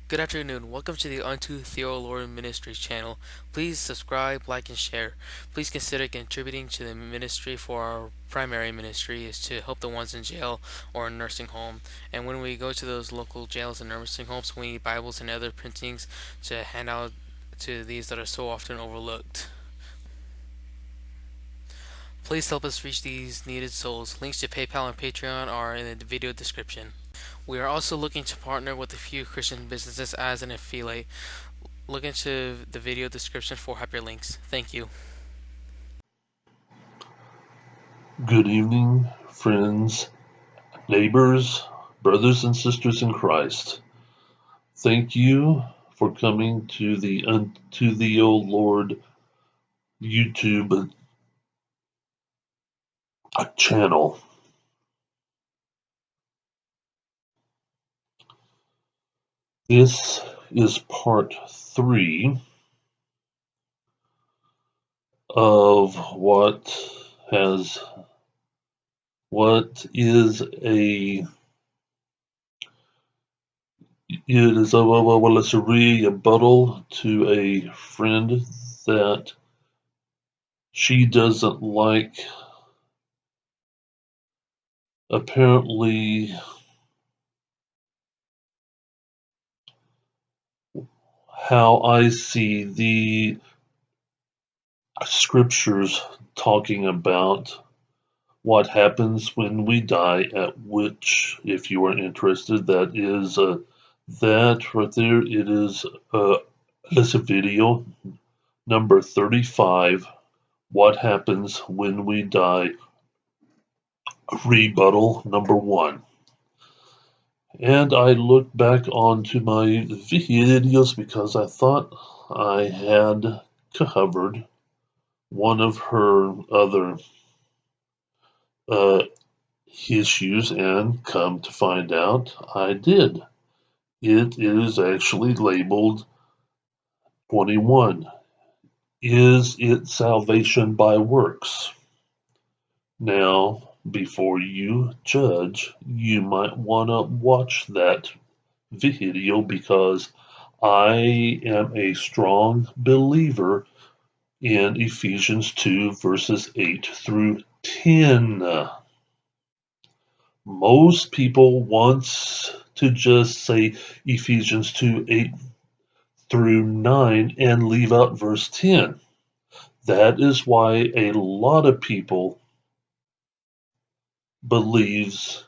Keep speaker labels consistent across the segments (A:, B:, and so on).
A: Good afternoon. Welcome to the Unto Theolore Ministries channel. Please subscribe, like, and share. Please consider contributing to the ministry, for our primary ministry is to help the ones in jail or in nursing home. And when we go to those local jails and nursing homes, we need Bibles and other printings to hand out to these that are so often overlooked. Please help us reach these needed souls. Links to PayPal and Patreon are in the video description. We are also looking to partner with a few Christian businesses as an affiliate. Look into the video description for hyperlinks. Thank you.
B: Good evening, friends, neighbors, brothers and sisters in Christ. Thank you for coming to the Unto the O Lord YouTube channel. This is part 3 of what is a it's a rebuttal to a friend that she doesn't like. Apparently, how I see the scriptures talking about what happens when we die, at which, if you are interested, that right there, it's a video number 35, what happens when we die, rebuttal number 1. And I looked back onto my videos because I thought I had covered one of her other uh, issues, and come to find out I did. It is actually labeled 21. Is it salvation by works? Now, before you judge, you might want to watch that video, because I am a strong believer in Ephesians 2 verses 8 through 10. Most people want to just say Ephesians 2 8 through 9 and leave out verse 10. That is why a lot of people believes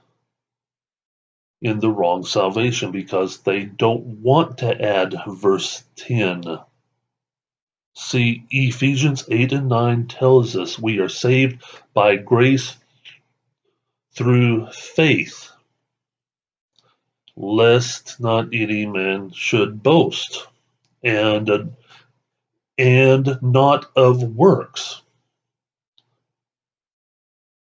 B: in the wrong salvation, because they don't want to add verse 10. See, Ephesians 8 and 9 tells us we are saved by grace through faith, lest not any man should boast, and not of works.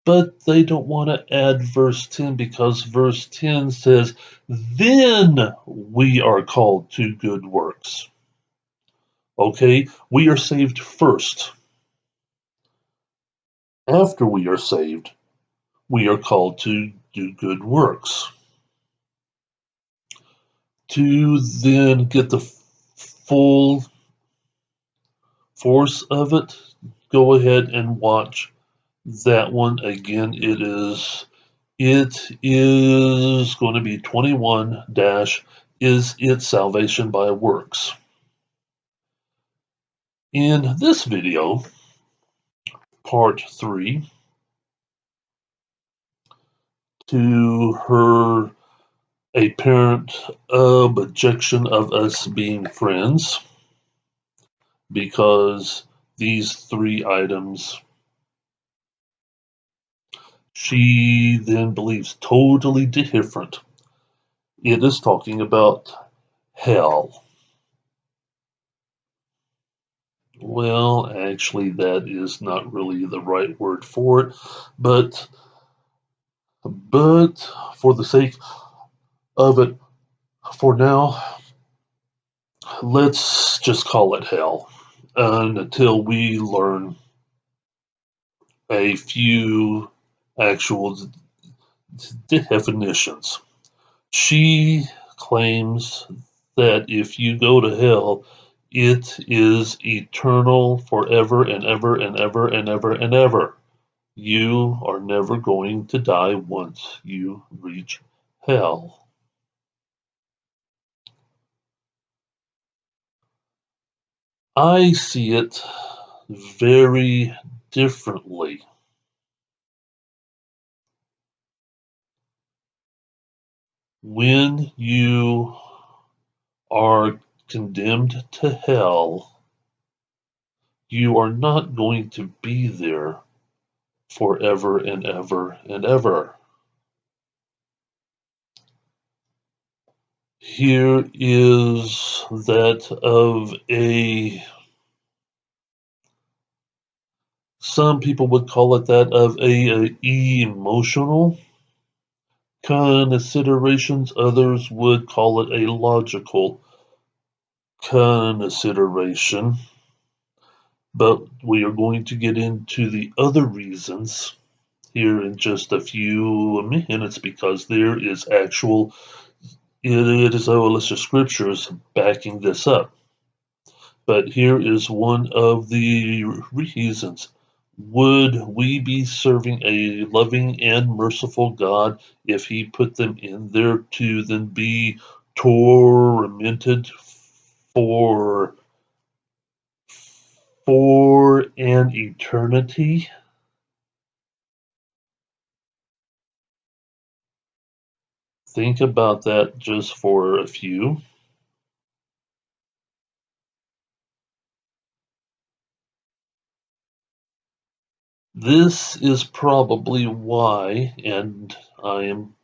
B: But they don't want to add verse 10, because verse 10 says, then we are called to good works. Okay, we are saved first. After we are saved, we are called to do good works. To then get the full force of it, go ahead and watch that one again. It is going to be 21 dash, is it salvation by works? In this video, part 3, to her apparent objection of us being friends, because these 3 items she then believes totally different. It is talking about hell. Well, actually, that is not really the right word for it, but for the sake of it, for now, let's just call it hell, until we learn a few actual definitions. She claims that if you go to hell, it is eternal forever and ever and ever and ever and ever. You are never going to die once you reach hell. I see it very differently. When you are condemned to hell, you are not going to be there forever and ever and ever. Here is that of some people would call it that of a emotional considerations, others would call it a logical consideration. But we are going to get into the other reasons here in just a few minutes because there is actual, it is a list of scriptures backing this up. But here is one of the reasons. Would we be serving a loving and merciful God if He put them in there to then be tormented for an eternity? Think about that just for a few. This is probably why, I am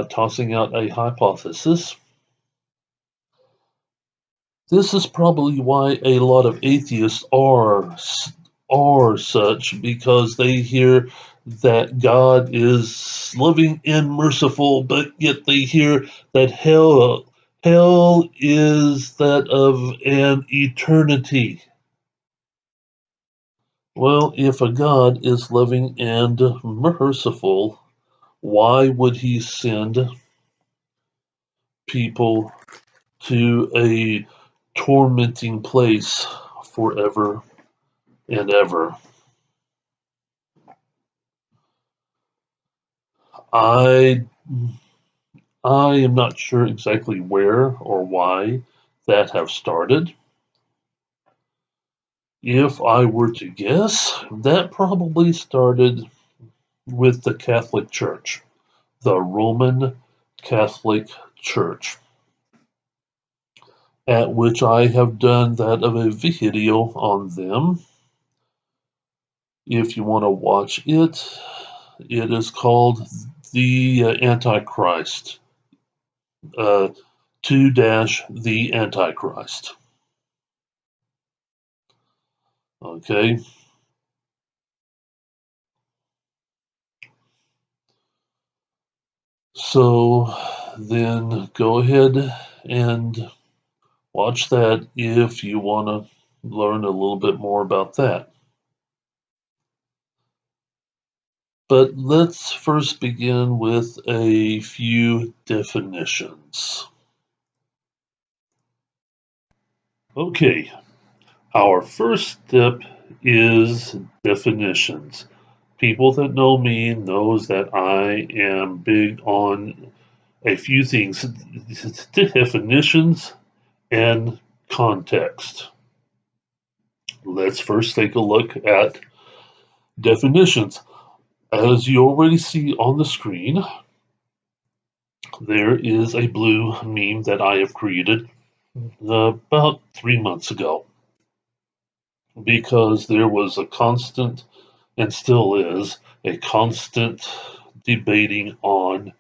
B: tossing out a hypothesis. This is probably why a lot of atheists are such because they hear that God is loving and merciful, but yet they hear that hell is that of an eternity. Well, if a God is loving and merciful, why would he send people to a tormenting place forever and ever? I I am not sure exactly where or why that have started. If I were to guess, that probably started with the Catholic Church, the Roman Catholic Church, at which I have done that of a video on them. If you want to watch it, it is called The Antichrist, 2 The Antichrist. Okay, so then go ahead and watch that if you want to learn a little bit more about that. But let's first begin with a few definitions. Okay, our first step is definitions. People that know me knows that I am big on a few things, definitions and context. Let's first take a look at definitions. As you already see on the screen, there is a blue meme that I have created about 3 months ago because there was a constant, and still is, a constant debating on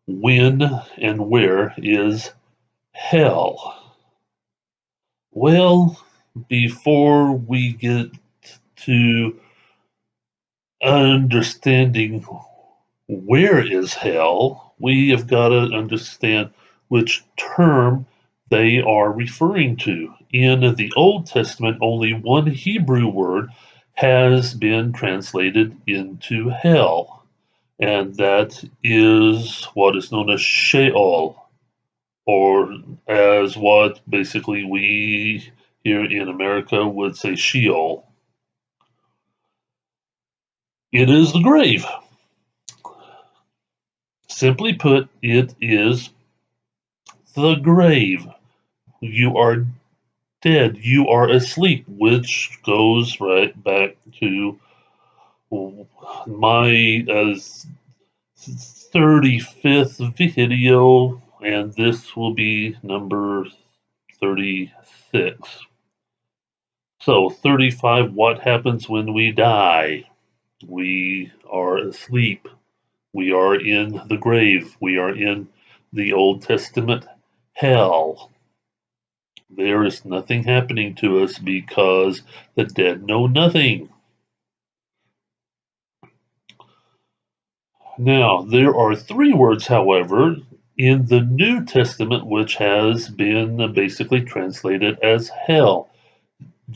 B: when and where is hell. Well, before we get to understanding where is hell, we have got to understand which term they are referring to. In the Old Testament, only one Hebrew word has been translated into hell, and that is what is known as Sheol, or as what basically we here in America would say Sheol. It is the grave. Simply put, it is the grave. You are dead. You are asleep, which goes right back to my 35th video, and this will be number 36. So, 35, what happens when we die? We are asleep. We are in the grave. We are in the Old Testament hell. There is nothing happening to us because the dead know nothing. Now, there are three words, however, in the New Testament which has been basically translated as hell.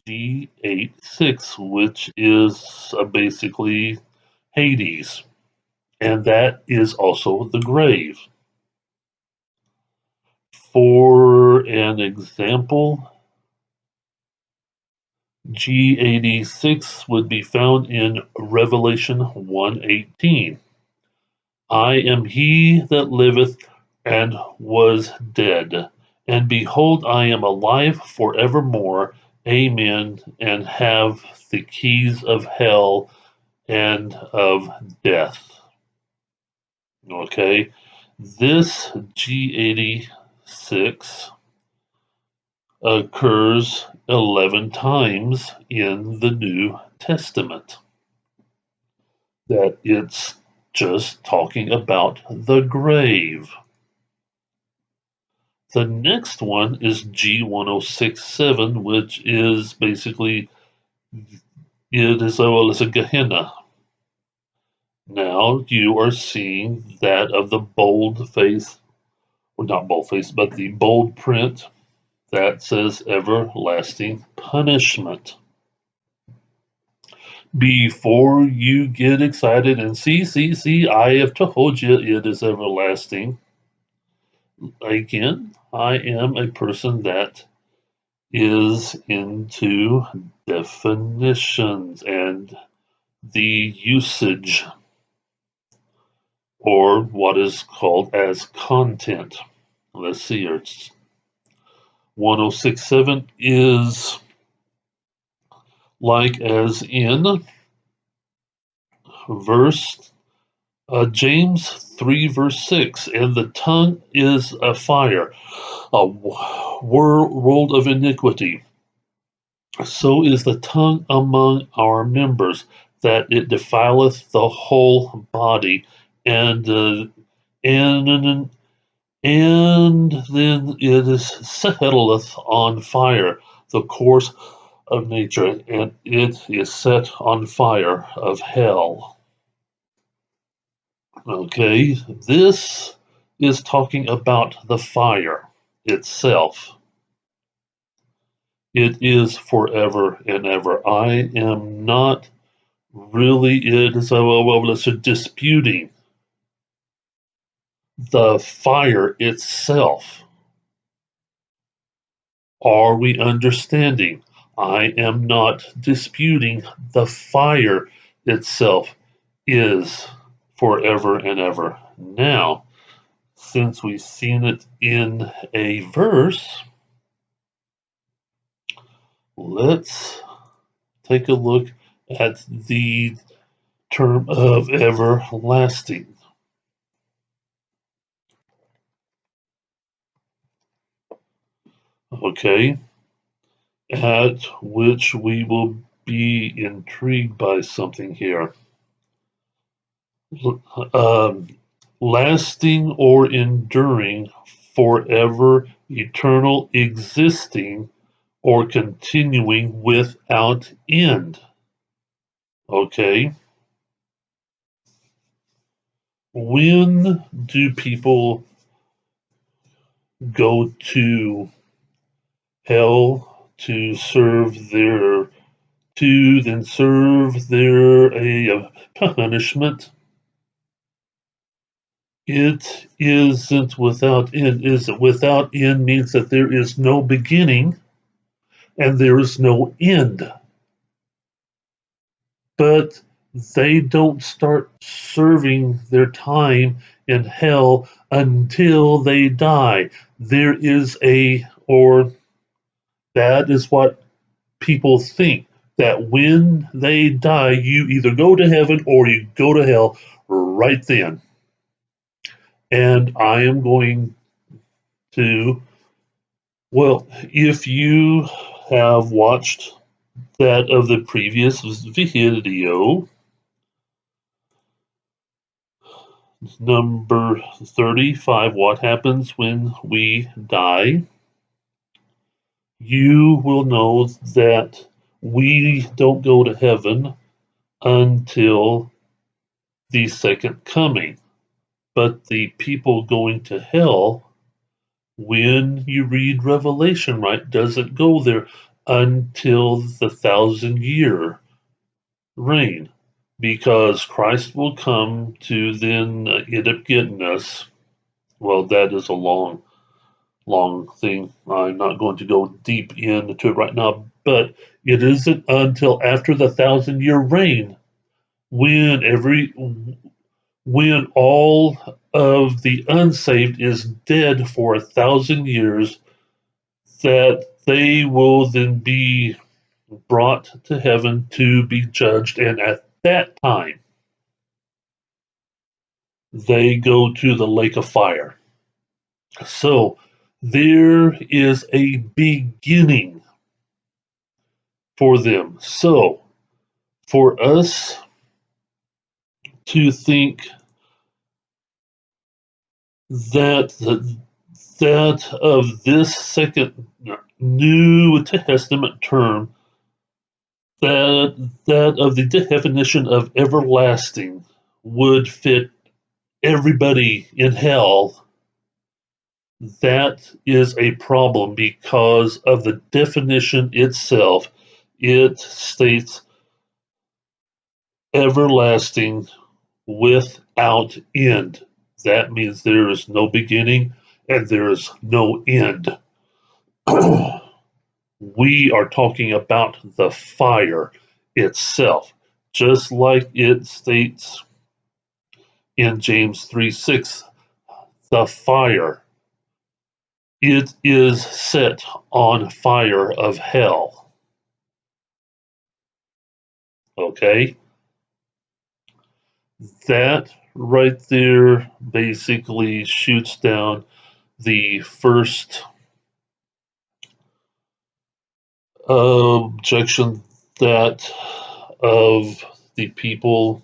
B: G86, which is basically Hades, and that is also the grave. For an example, G86 would be found in Revelation 1:18. I am he that liveth and was dead, and behold, I am alive forevermore. Amen. And have the keys of hell and of death. Okay, this G86 occurs 11 times in the New Testament. That it's just talking about the grave. The next one is G1067, which is basically it is well as a Gehenna. Now you are seeing that of the bold face, or not bold face, but the bold print that says everlasting punishment. Before you get excited and see, I have told you it is everlasting. Again, I am a person that is into definitions and the usage, or what is called as content. Let's see here. 1067 is like as in verse James 3 verse 6, and the tongue is a fire, a world of iniquity. So is the tongue among our members, that it defileth the whole body, and and and then it is settleth on fire the course of nature, and it is set on fire of hell. Okay, this is talking about the fire itself. It is forever and ever. I am not really disputing the fire itself. Are we understanding? I am not disputing the fire itself is forever and ever. Now, since we've seen it in a verse, let's take a look at the term of everlasting. Okay, at which we will be intrigued by something here. Um, lasting or enduring, forever, eternal, existing, or continuing without end. Okay. When do people go to hell to serve their to then serve their punishment? It isn't without end, is it? Without end means that there is no beginning and there is no end. But they don't start serving their time in hell until they die. There is or that is what people think, that when they die, you either go to heaven or you go to hell right then. And I am going to, well, if you have watched that of the previous video, number 35, what happens when we die, you will know that we don't go to heaven until the second coming. But the people going to hell, when you read Revelation, right, doesn't go there until the 1,000-year reign, because Christ will come to then end up getting us. Well, that is a long, long thing. I'm not going to go deep into it right now, but it isn't until after the 1,000-year reign when when all of the unsaved is dead for 1,000 years, that they will then be brought to heaven to be judged, and at that time they go to the lake of fire. So there is a beginning for them. So for us to think that that of this second New Testament term, that of the definition of everlasting would fit everybody in hell, that is a problem because of the definition itself. It states everlasting without end. That means there is no beginning and there is no end. We are talking about the fire itself, just like it states in James 3:6, the fire. It is set on fire of hell. Okay? That right there basically shoots down the first objection, that of the people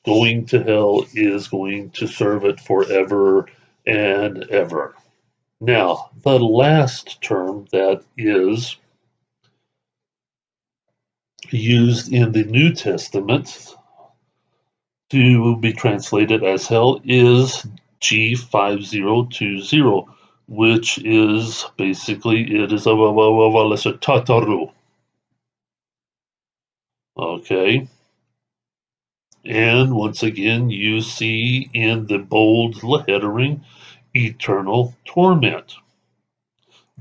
B: going to hell is going to serve it forever and ever. Now, the last term that is used in the New Testament to be translated as hell is G5020, which is basically, it is a lesser tataru. Okay. And once again, you see in the bold lettering, eternal torment.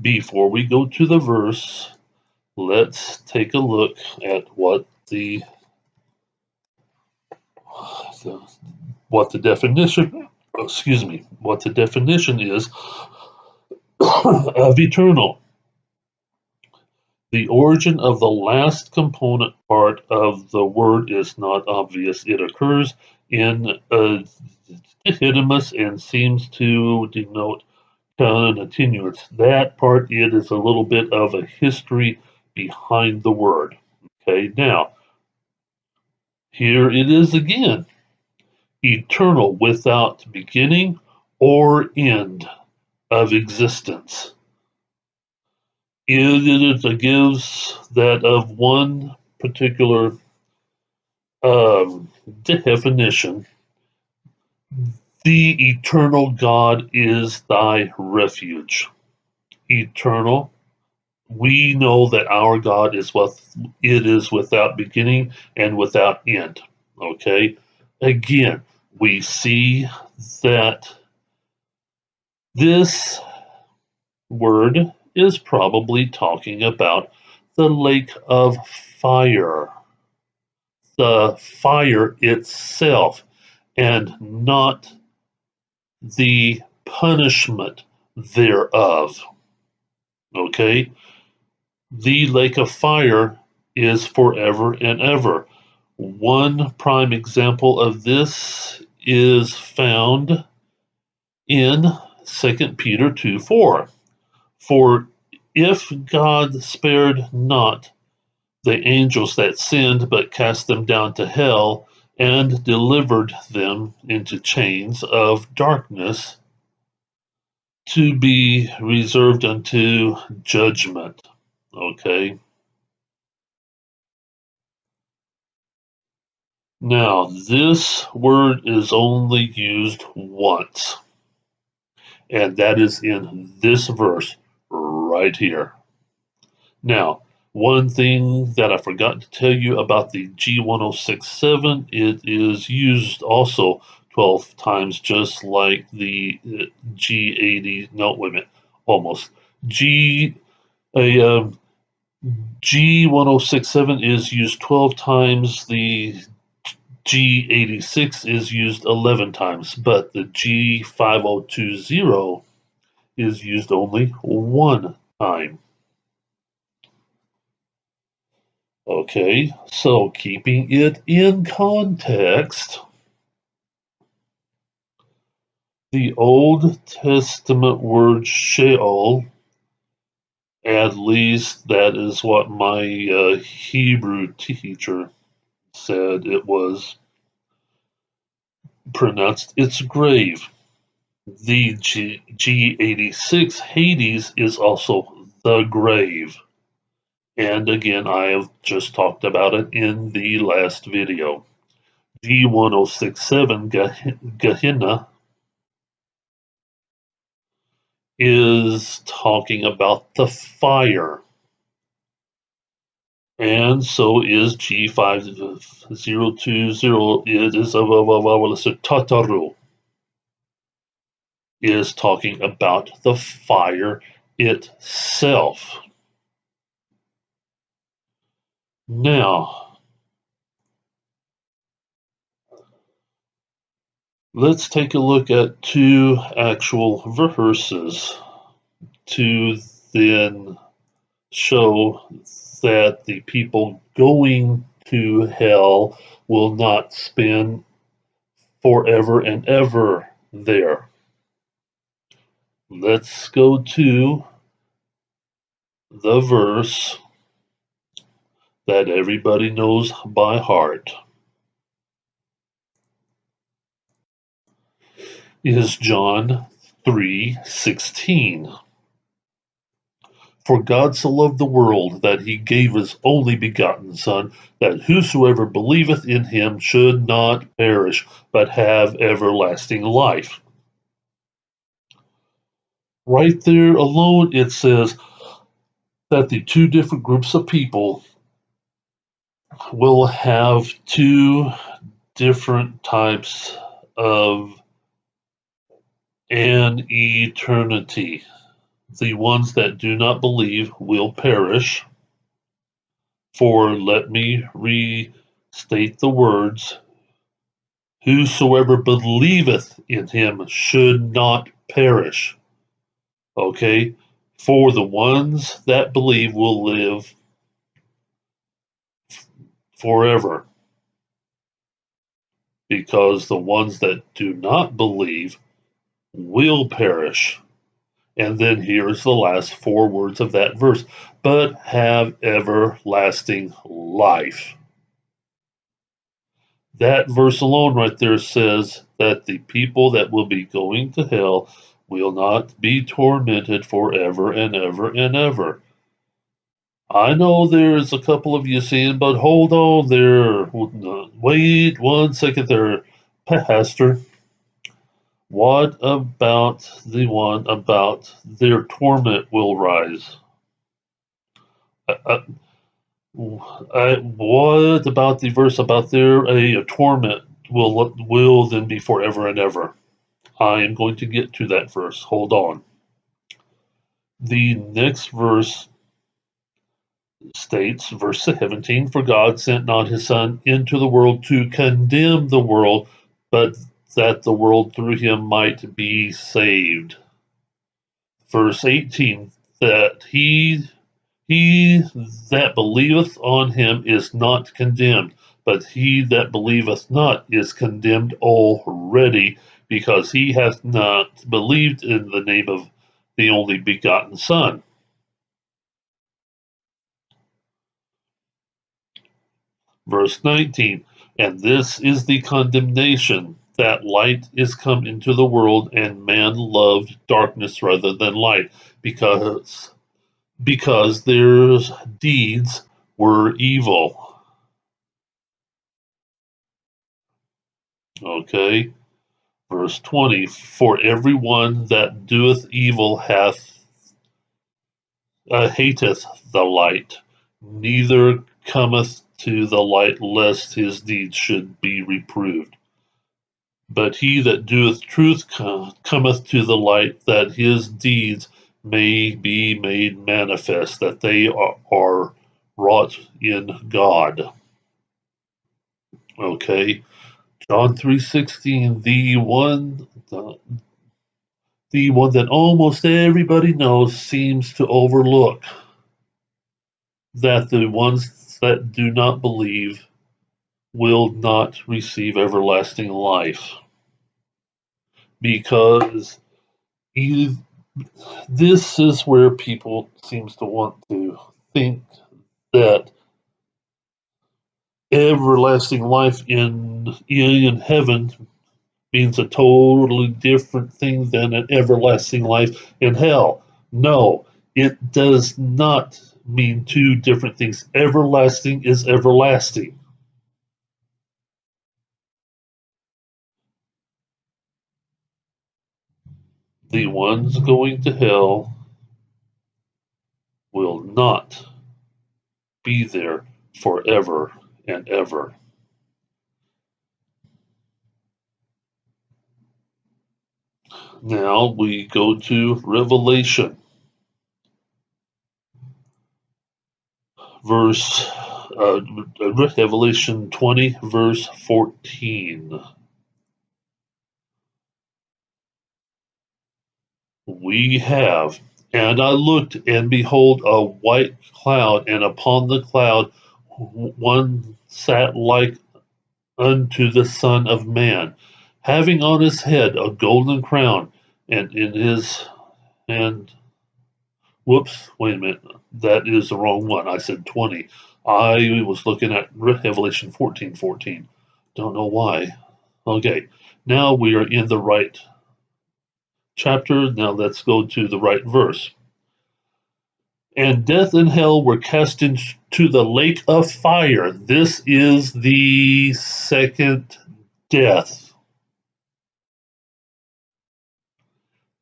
B: Before we go to the verse, let's take a look at what the definition, what the definition is of eternal. The origin of the last component part of the word is not obvious. It occurs in didymus and seems to denote continuance. That part, it is a little bit of a history behind the word. Okay, now here it is again. Eternal, without beginning or end of existence. It gives that of one particular definition. The eternal God is thy refuge. Eternal. We know that our God is what it is, without beginning and without end. Okay. Again, we see that this word is probably talking about the lake of fire, the fire itself, and not the punishment thereof. Okay? The lake of fire is forever and ever. One prime example of this is found in 2 Peter 2:4. For if God spared not the angels that sinned, but cast them down to hell, and delivered them into chains of darkness to be reserved unto judgment. Okay. Now, this word is only used once, and that is in this verse right here. Now, one thing that I forgot to tell you about the G1067, it is used also 12 times, just like the G80. No, wait a minute, almost. A G1067 is used 12 times. The G86 is used 11 times, but the G5020 is used only one time. Okay, so keeping it in context, the Old Testament word Sheol, at least that is what my Hebrew teacher said it was pronounced, it's grave. The G86 Hades is also the grave. And again, I have just talked about it in the last video. G1067 Gehenna is talking about the fire. And so is G5020. It is Tataru is talking about the fire itself. Now, let's take a look at two actual verses to then show that the people going to hell will not spend forever and ever there. Let's go to the verse that everybody knows by heart. Is John 3:16. For God so loved the world that he gave his only begotten Son, that whosoever believeth in him should not perish, but have everlasting life. Right there alone, it says that the two different groups of people will have two different types of an eternity. The ones that do not believe will perish. For let me restate the words, whosoever believeth in him should not perish. Okay? For the ones that believe will live forever. Because the ones that do not believe will perish. And then here's the last four words of that verse, but have everlasting life. That verse alone right there says that the people that will be going to hell will not be tormented forever and ever and ever. I know there's a couple of you saying, but hold on there. Wait 1 second there, Pastor. What about the one about their torment will rise? Uh, what about the verse about their torment will then be forever and ever? I am going to get to that verse. Hold on. The next verse states, verse 17, "For God sent not his Son into the world to condemn the world, but that the world through him might be saved." Verse 18, that he that believeth on him is not condemned, but he that believeth not is condemned already, because he hath not believed in the name of the only begotten Son. Verse 19, "And this is the condemnation, that light is come into the world, and man loved darkness rather than light, because their deeds were evil." Okay. Verse 20, "For every one that doeth evil hateth the light, neither cometh to the light, lest his deeds should be reproved. But he that doeth truth cometh to the light, that his deeds may be made manifest, that they are wrought in God." Okay. John 3:16, the one that almost everybody knows, seems to overlook, that the ones that do not believe will not receive everlasting life, because this is where people seems to want to think that everlasting life in heaven means a totally different thing than an everlasting life in hell. No, it does not mean two different things. Everlasting is everlasting. The ones going to hell will not be there forever and ever. Now we go to Revelation, verse Revelation 20, verse 14. We have, "And I looked, and behold, a white cloud, and upon the cloud one sat like unto the Son of Man, having on his head a golden crown, and in his hand." Whoops, wait a minute. That is the wrong one. I said 20. I was looking at Revelation 14:14. Don't know why. Okay, now we are in the right chapter. Now let's go to the right verse. "And death and hell were cast into the lake of fire." This is the second death.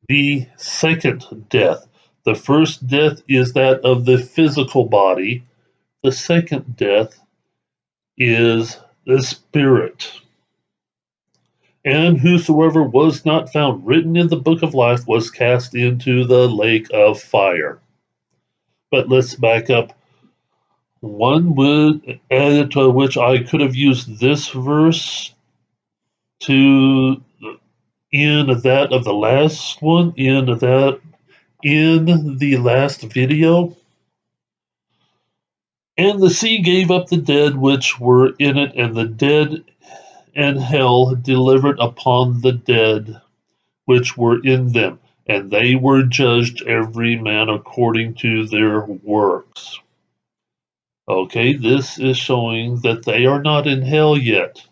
B: The second death. The first death is that of the physical body. The second death is the spirit. "And whosoever was not found written in the book of life was cast into the lake of fire." But let's back up. One would add to which I could have used this verse to in that of the last one, in the last video. "And the sea gave up the dead which were in it, and the dead and hell delivered upon the dead which were in them, and they were judged every man according to their works." Okay, this is showing that they are not in hell yet.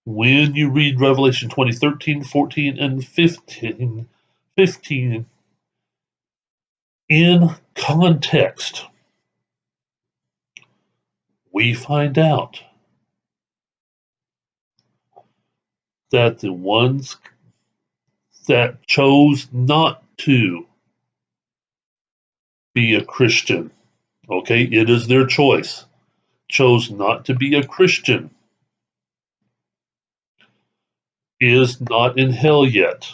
B: When you read Revelation 20, 13, 14, and 15 in context, we find out that the ones that chose not to be a Christian, okay, it is their choice, chose not to be a Christian, is not in hell yet.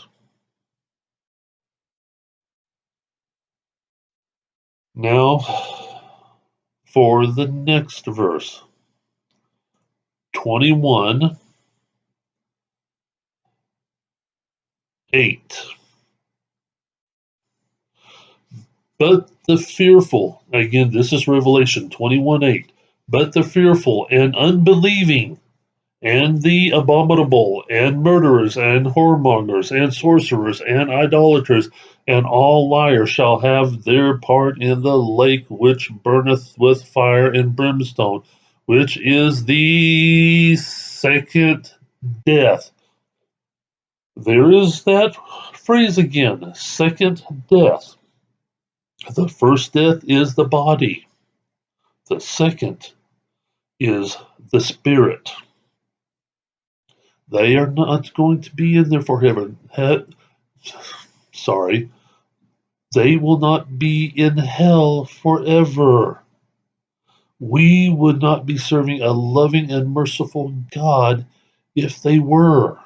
B: Now, for the next verse, 21:8. But the fearful, again, this is Revelation 21:8. But the fearful and unbelieving, and the abominable, and murderers, and whoremongers, and sorcerers, and idolaters, and all liars shall have their part in the lake which burneth with fire and brimstone, which is the second death. There is that phrase again, second death. The first death is the body. The second is the spirit. They are not going to be in there forever. Sorry. They will not be in hell forever. We would not be serving a loving and merciful God if they were.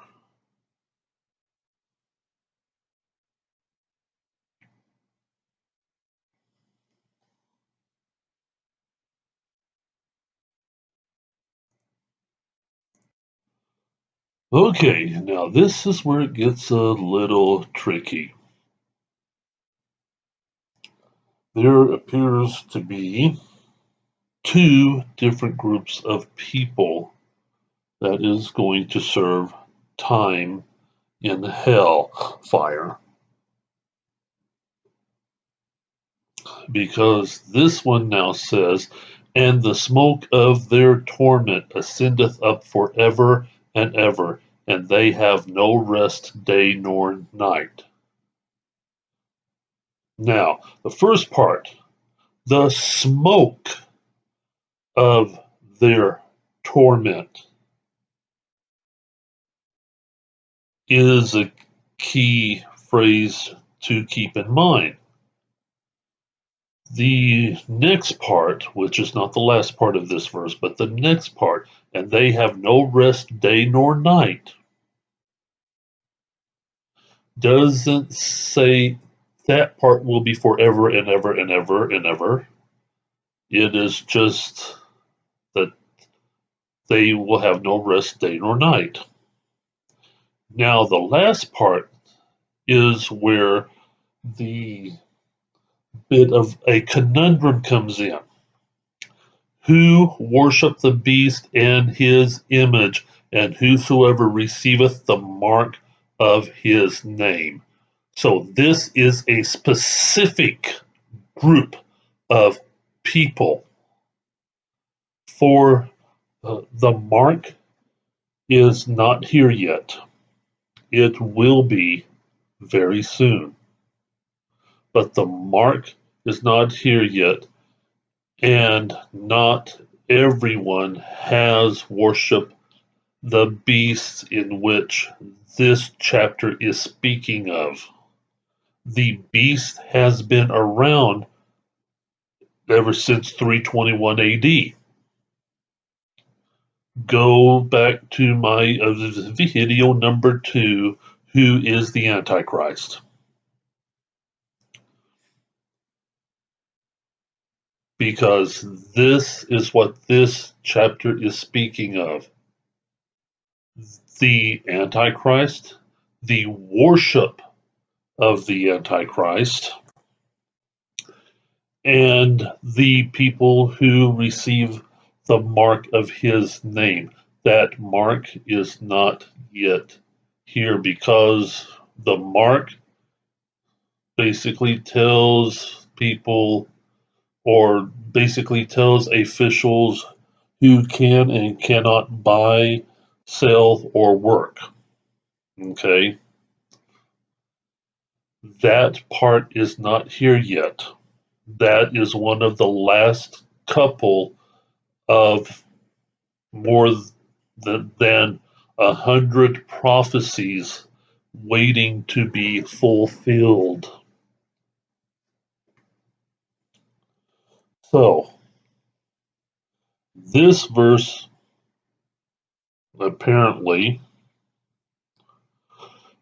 B: Okay, now this is where it gets a little tricky. There appears to be two different groups of people that is going to serve time in hell fire. Because this one now says, and the smoke of their torment ascendeth up forever and ever, and they have no rest day nor night. Now, the first part, the smoke of their torment, is a key phrase to keep in mind. The next part, which is not the last part of this verse, but the next part, and they have no rest day nor night, doesn't say that part will be forever and ever and ever and ever. It is just that they will have no rest day nor night. Now, the last part is where the bit of a conundrum comes in. Who worship the beast and his image, and whosoever receiveth the mark of his name. So this is a specific group of people. For the mark is not here yet. It will be very soon. But the mark is not here yet, and not everyone has worshiped the beast in which this chapter is speaking of. The beast has been around ever since 321 AD. Go back to my video number 2, who is the Antichrist? Because this is what this chapter is speaking of. The Antichrist, the worship of the Antichrist, and the people who receive the mark of his name. That mark is not yet here because the mark basically tells people, or basically tells officials who can and cannot buy, sell, or work. Okay? That part is not here yet. That is one of the last couple of more than 100 prophecies waiting to be fulfilled. So, this verse apparently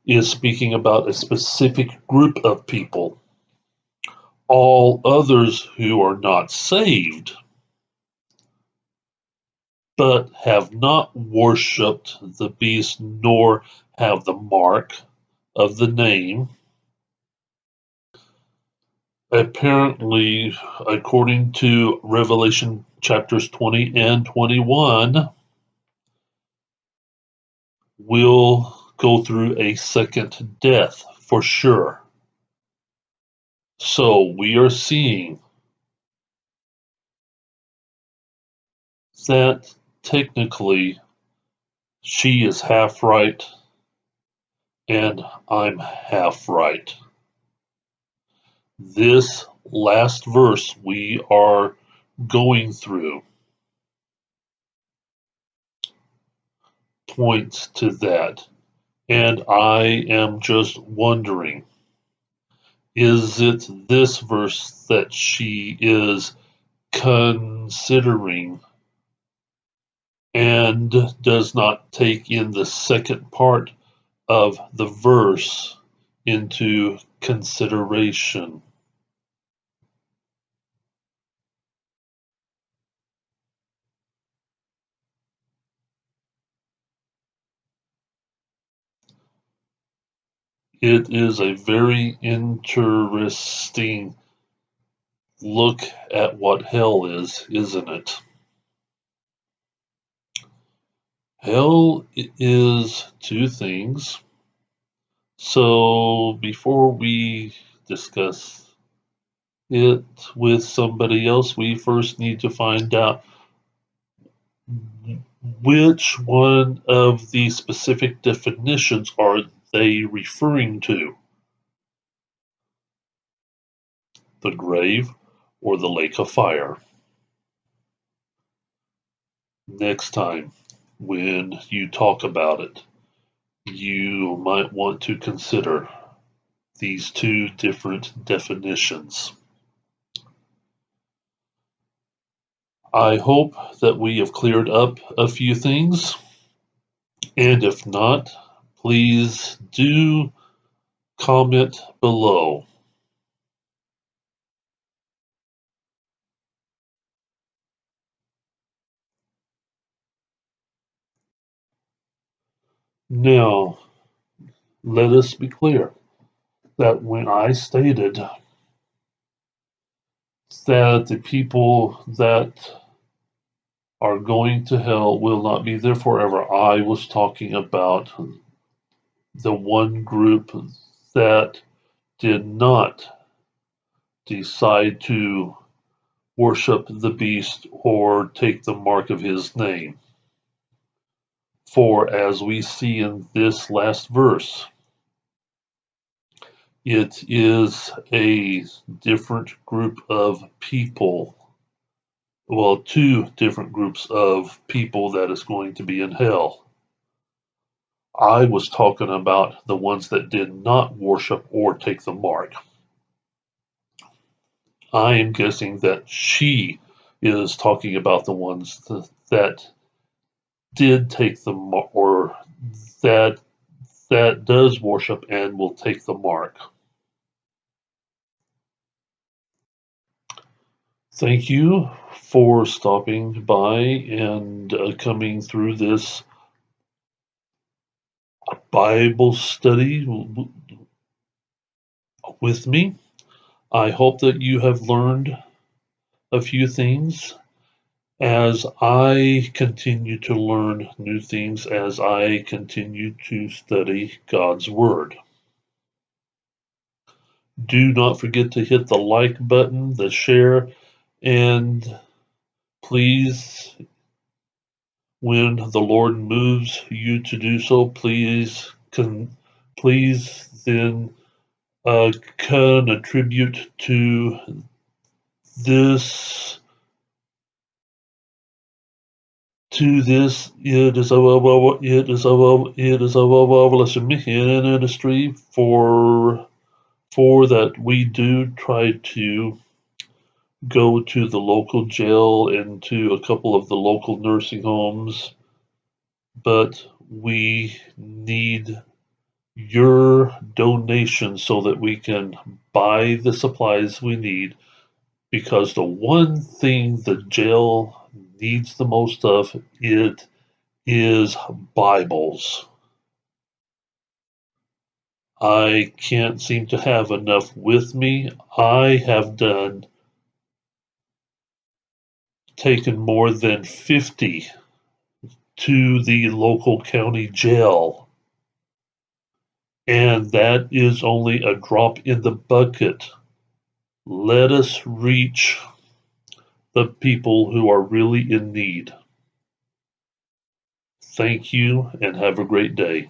B: is speaking about a specific group of people. All others who are not saved, but have not worshipped the beast nor have the mark of the name. Apparently, according to Revelation chapters 20 and 21, will go through a second death for sure. So we are seeing that technically she is half right and I'm half right. This last verse we are going through points to that. And I am just wondering, is it this verse that she is considering and does not take in the second part of the verse into consideration? It is a very interesting look at what hell is, isn't it? Hell is two things. So before we discuss it with somebody else, we first need to find out which one of the specific definitions are they referring to? The grave or the lake of fire? Next time, when you talk about it, you might want to consider these two different definitions. I hope that we have cleared up a few things, and if not, please do comment below. Now, let us be clear that when I stated that the people that are going to hell will not be there forever, I was talking about the one group that did not decide to worship the beast or take the mark of his name. For as we see in this last verse, it is a different group of people. Well, two different groups of people that is going to be in hell. I was talking about the ones that did not worship or take the mark. I am guessing that she is talking about the ones that did take the mark, or that does worship and will take the mark. Thank you for stopping by and coming through this Bible study with me. I hope that you have learned a few things as I continue to learn new things as I continue to study God's Word. Do not forget to hit the like button, the share, and please, when the Lord moves you to do so, please then can attribute to this it is a marvelous ministry for that we do try to go to the local jail and to a couple of the local nursing homes, but we need your donation so that we can buy the supplies we need, because the one thing the jail needs the most of it is Bibles. I can't seem to have enough with me. I have taken more than 50 to the local county jail. And that is only a drop in the bucket. Let us reach the people who are really in need. Thank you and have a great day.